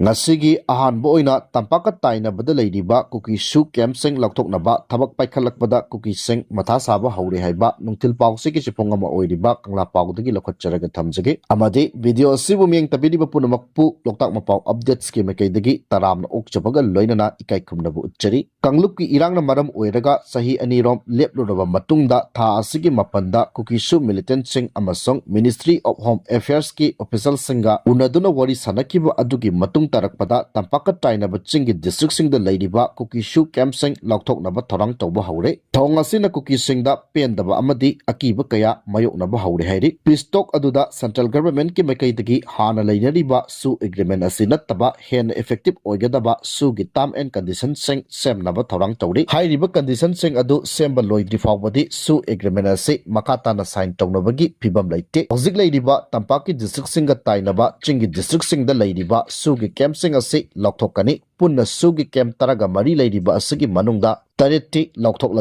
Ngasigi ahanbo oina tampaka tainabada leiriba Kuki su camsing Lautoknaba thabak paikhalakpada Kuki sing Matha saba haure haiba nungtil pausigi chipong ama oiriba kangla paudagi lokhatcharaga thamjage amadi video asibu mieng tabiriba punamakpu loktak mapau updates ki mekaidagi taramna okchabaga loinana ikai khumnabu uchari kanglupki irangna maram oiraga sahi anirom lepluraba matungda tha asigi mapanda Kuki su militant sing amasong Ministry of Home Affairs ki official singa unaduna wari sanakiba adugi matung tarakpada tampaka tainaba chingi district sing da leiriba Kuki su campsing Lautoknaba thorang tawba haure thongasina Kuki sing da pendaba amadi akiba kaya mayoknaba haure hairi peace talk aduda central government ki mekaidagi hana leinariba su agreement asi nattaba hen effective oigadaba su gi term and condition sing semnaba thorang tawri hairiba condition sing adu semba loidri fawbadi su agreement asi makata na sign tawnabagi phibam leite hojik leiriba tampaki district sing ga tainaba chingi district sing da leiriba su gi campsing asi lauthokani punna sugi camp taraga mari leiriba asigi manungda taretti lauthok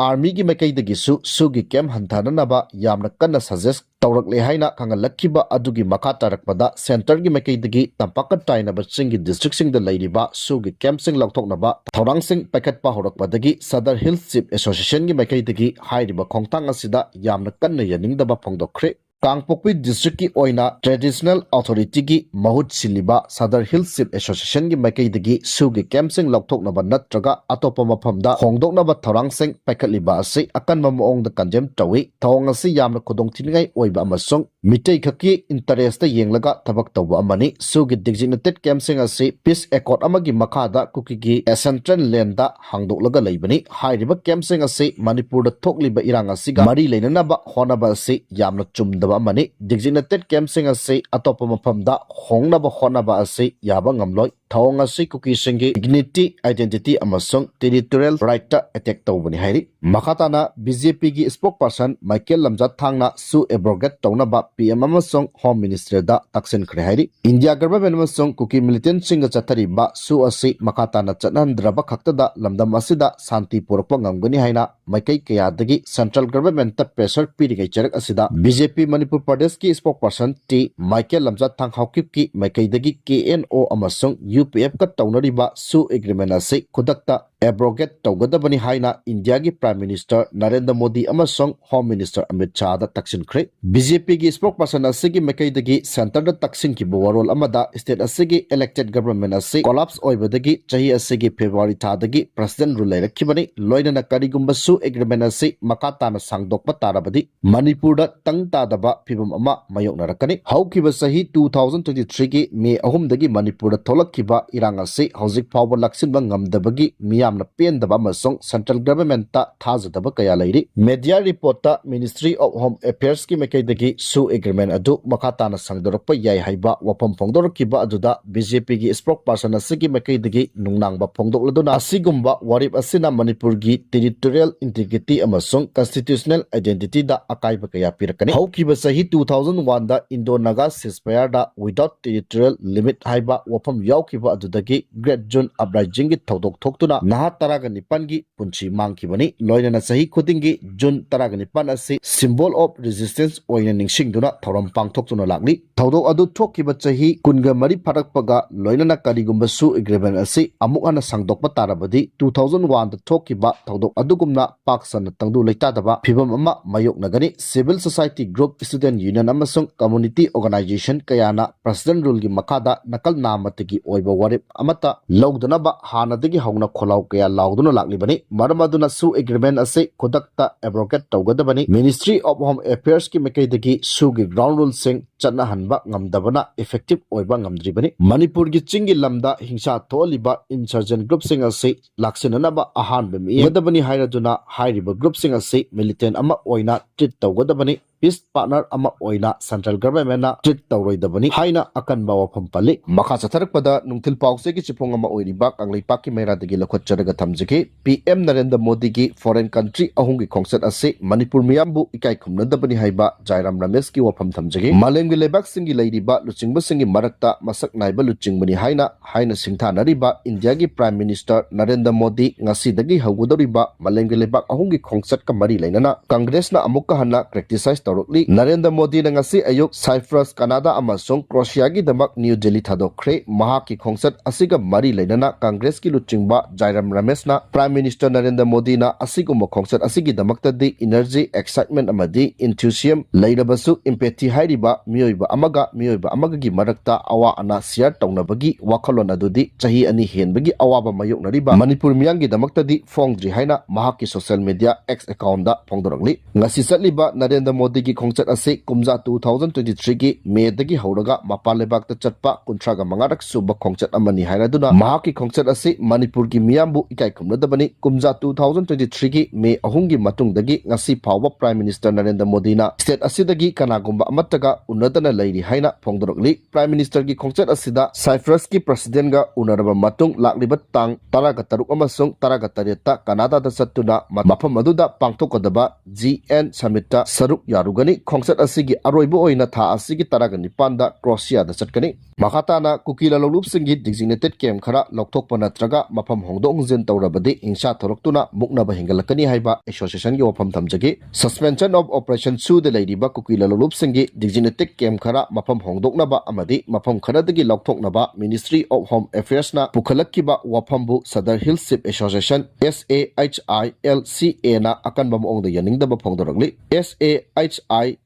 army gi mekaidagi sugi camp hantananaba yamna kanna suggest tawrakle haina khangalakkiba adugi makha tarakpada center gi mekaidagi tampaka tainaba chingi district sing da leiriba sugi camp sing lauthoknaba thorang sing pakatpa horakpadagi Sadar Hills Chief Association gi mekaidagi hairiba khongtang asida yamna kanna yaningdaba phongdokhre Kangpokpi district ki oina traditional authority ki mahut siliba Sadar Hills Chief Association ki mekaidagi sugi campsing Lautoknaba natraga atopa maphamda hongdoknaba thorang sing paikhatliba ase akanma maongda kanjem tawi thong asi yamna khudongthiningai oiba amasong mitei khaki interest ta yenglaga thabak tawba amani sugi designated campsing ase peace accord amagi makhada Kuki gi central land da hangdoklaga leibani hairiba campsing ase Manipur da thokliba irang asiga mari leinanaba honaba ase yamna chumdaba amani designated campsing ase atopa maphamda hongnaba honaba ase yaba ngamloi thong ase Kuki singi dignity identity amasong territorial right ta attack tawbani hairi makhatana BJP gi spokesperson Lamjathang na su abrogate tawnaba PM amasong Home Ministerda Takhsinkhre hairi India government amasong Kuki militant singa chathariba su ase makhatana chanandraba khaktada lamdam asida santi purakpa ngamgani haina maikai kayadagi central government ta pressure pirigai charak asida BJP Manipur Pradesh ki spokesperson T Lamjathang Haokip ki maikai KNO amasong UPF ka tawnariba su agreement ase khudakta abrogate tawgadabani haina India gi Prime Minister Narendra Modi amasong Home Minister Amit Shah da Takhsinkhre BJP gi spokesperson asigi mekaidagi center da Takhsinkhre warol amada state asigi elected government ase collapse oibadagi chahi asigi February thadagi president rule leirakhibani loinana karigumba su agreement ase makata na sangdokpa tarabadi Manipur da tangtadaba phibam ama mayoknarakani haukiba sahi 2023 gi May 3 dagi Manipur da tholakkiba irang ase hojik phawba laksinba ngamdabagi miyamna pendaba amasong central government ta thajadaba kaya leiri media report ta Ministry of Home Affairs ki mekaidagi su agreement adu makata na sangdorpa yai haiba wapam phongdorkiba aduda BJP gi spokesperson asigi mekaidagi nungnangba phongdokladuna asigumba warip asina Manipur gi territorial integrity amasong constitutional identity da akaiba kaya pirakani haukiba sahi 2001 da Indo-Naga ceasefire da without territorial limit haiba wapam yaukiba adudagi Great June Uprising gi thodok thoktuna naha taraga nipan gi punchi mangkibani loinana sahi khudingi June taraga nipan ase symbol of resistance oina ningsingduna thoram pangthoktuna lagli thodok adu thokkiba chahi kunga mari pharakpaga loinana karigumba su agreement ase amuk ana sangdokpa tarabadi 2001 da thokkiba thodok adugumna paksana tangdu leitadaba phibam ama mayoknagani civil society group student union amasung community organization kayana president rule gi makada nakal namatigi oiba warip amata lawdunaba hanadagi hawna kholaw kaya lawduna laglibani maramaduna su agreement ase khudakta abrogate tawgadabani Ministry of Home Affairs ki mekaidagi su gi ground rules sing chana hanba ngamdabana effective oiba ngamdribani Manipur gi chingi lamda hingsa tholiba insurgent group sing ase laksinanaba ahanba mi yadabani hairaduna hairiba group sing ase militant ama oina treat tawgadabani peace partner ama oina central government na treat tawroidabani haina akanba wafam pali makha chatharakpada nungthil pause gi chipong ama oiriba kanglaipak ki mairadagi lakhotcharaga thamjage PM Narendra Modi gi foreign country ahungi khongsat ase Manipur miyambu ikai khumnadabani haiba Jairam Ramesh ki wafam thamjage malemgi lebak singi leiriba luchingba singi marakta masak naiba luchingbani haina singthanariba India gi Prime Minister Narendra Modi ngasidagi hawgudoriba malemgi lebak ahungi khongsat ka mari lainana Congress na amukka hanna criticize tawrukli Narendra Modi na ngasi ayuk Cyprus Canada amasung Croatia gi damak New Delhi thadokkhre mahaki khongsat asiga mari leinana Congress ki luchingba Jairam Ramesh na Prime Minister Narendra Modi na asigumba khongsat asigi damaktadi energy excitement amadi enthusiasm leirabasu empathy hairiba mioiba amaga gi marakta awa ana share tawnabagi wakhalon adudi chahi ani henbagi awaba mayoknariba Manipur miyanggi damaktadi fongdri haina mahaki social media X account da phongdorangli ngasi satliba Narendra Modi gi khongsat ase kumja 2023 gi May dagi hauraga mapalebak ta chatpa kuntraga mangarak suba khongsat amani hairaduna mahaki khongsat ase Manipur gi miyambu ikai kumladabani kumja 2023 gi May ahungi matungdagi ngasi phawba Prime Minister Narendra Modi na state asidagi kanagumba amataga unadana lairi haina phongdorangli Prime Minister gi khongsat asida Cyprus ki president ga unaraba matung lakliba tang taraga taruk amasung taraga tareta Canada da satuna mafam aduda pangthokadaba GN summit ta saruk yarugani khongsat asigi aroibo oina tha asigi taraga nipanda Croatia da chatkani makhatana Kuki lalolup singi designated camp khara lokthokpa natraga mafam hongdong jen tawrabadi ingsa thoroktuna muknaba hingalakani haiba association gi wafam thamjagi suspension of operation su de ladiba Kuki lalolup singi designated camp khara mafam hongdoknaba amadi mafam kharadagi lokthoknaba Ministry of Home Affairs na pukhalakkiba wafambu Sadar Hillship Association SAHILCA na akanba maongda yaningdaba phongdorangli SAHILCA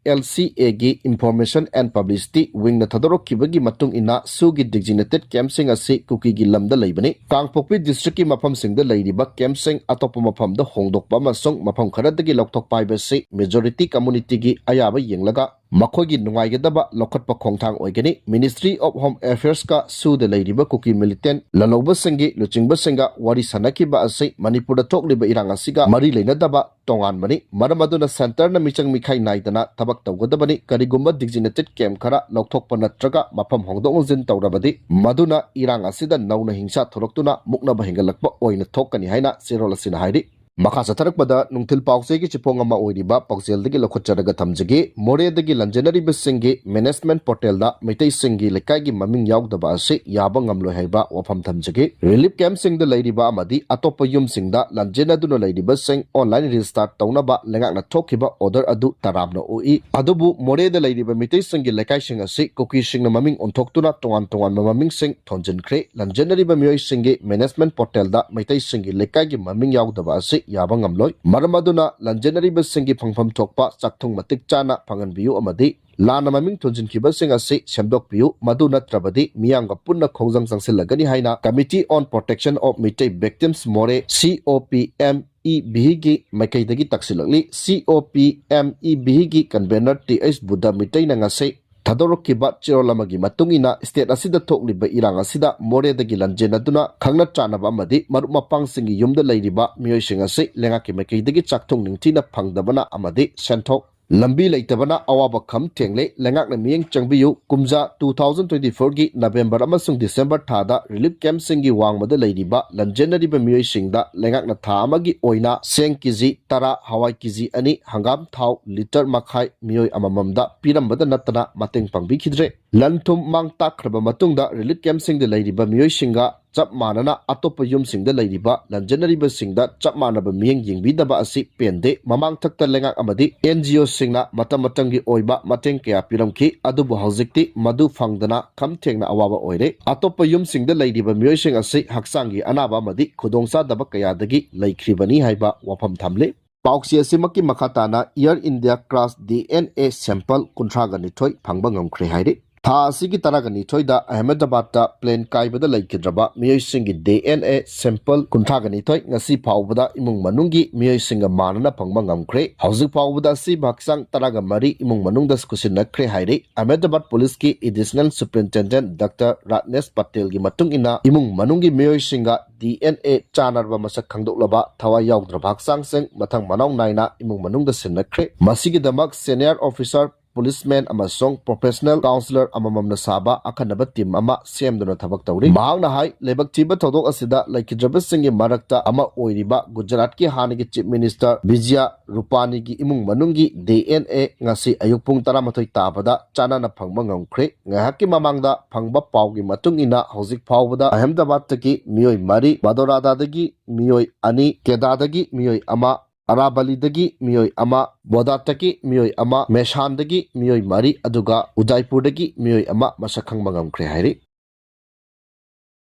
gi Information and Publicity wing na thadorokkibagi matung ina sugi designated camp sing asi Kuki gi lamda leibani Kangpokpi district ki mafam singda leiriba camp sing atopa mafam da hongdokpa amasung mafam kharadagi lokthokpa haibasi majority community gi ayaba yenglaga makogi nungaigadaba lokhatpa khongthang oigani Ministry of Home Affairs ka suda leiriba Kuki militant laloba singi luchingba singa wari sanakiba ase Manipur da thokliba irang asiga mari leinadaba tongan bani maramaduna center na michang mikhai naidana tabak tawgadabani karigumba designated camp khara lokthokpa natraga mafam hongdongjin tawrabadi maduna irang asida nauna hingsa thoroktuna muknaba hingalakpa oina thokani haina serol asina hairi Makha satharakpada nungthil pawse gi chipong ama oiriba pawsel dagi lokhotcharaga thamjagi more dagi lanjanari bisingi management portal da meitai singi lekai gi maming yaugdaba ase yaba ngamloi haiba wafam thamjagi relief camp sing da leiriba amadi atopa yum sing da lanjena duna leiriba sing online restart tawnaba lengakna thokhiba order adu taramna oi adubu more da leiriba meitai singi lekai sing ase Kuki sing na maming onthoktuna tongan maming sing Takhsinkhre lanjanari ba mioi singi management portal da meitai singi lekai gi maming yaugdaba ase yaba ngamloi maramaduna lanjanari bisingi phangpham thokpa chakthong matik chana phanganbiu amadi lana maming thonjinkiba sing ase semdokpiu madu natrabadi miyanga punna khongjang changsilagani haina Committee on Protection of Mitai Victims more COPMEB gi makaidagi taksilakli COPMEB gi convener TH Buddha Mitai na ngase Thadorokkiba chirolamagi matungina state asida thokliba irang asida more dagi lanjenaduna khangna chanaba amadi marup mapang singi yumda leiriba miyoi sing ase lengaki makaidagi chakthong ningthina phangdabana amadi senthok lambi leitabana awaba kham thengle lengakna miyeng changbiyu kumja 2024 gi November amasung December thada relief camp singi wangmada leiriba lanjenariba miyoi singda lengakna tha amagi oina seng kg 10 hawai kg ani hangam thau liter makhai miyoi amamamda pirambada natana mateng pangbikhidre lanthum mang takraba matungda relief camp singda leiriba miyoi singa chap manana atopa yum singda leiriba lanjanariba singda chap manaba miyeng yingbidaba asi pende mamang thakta lengak amadi NGO singna matamatangi oiba mateng kaya piramki adubu haujikti madu phangdana khamthengna awaba oire atopa yum singda leiriba miyoi sing asi haksangi anaba amadi khudongsa daba kayadagi leikribani haiba wafam thamle Pauksi asimaki makhatana Air India Crash DNA sample kuntraga nithoi phangba ngamkhre haire Tha asigi taragani thoida Ahmedabad ta plane kaibada laikidraba miyoi singi DNA sample kunthagani thoi ngasi phawbada imung manungi miyoi singa manana phangma ngamkhre hauzik phawbada si baksang taraga mari imung manungda skusinakre haire Ahmedabad police ki additional superintendent Dr. Ratnesh Patel gi matung ina imung manungi miyoi singa DNA chanarba masak khangdoklaba thawa yaugdra baksang seng mathang manaw naina imung manungda sinakre masigi damak senior officer policeman amasong professional counselor amamamna saba akhanaba team ama semduna thabak tawri mahangna hai lebak thiba thodok asida laikidraba singi marakta ama oiriba Gujarat ki hanigi chief minister Vijay Rupani gi imung manungi DNA ngasi ayuk pung 13 tabada chanana phangba ngamkhre ngahaki mamangda phangba pawgi matung ina hojik phawbada Ahmedabad taki miyoi mari Badorada dagi miyoi ani Kedadagi miyoi ama Arabali mioi ama, Bodataki mioi ama, Meshandagi mioi mari aduga Udaipurdagi mioi ama masakang mangamkre hairi.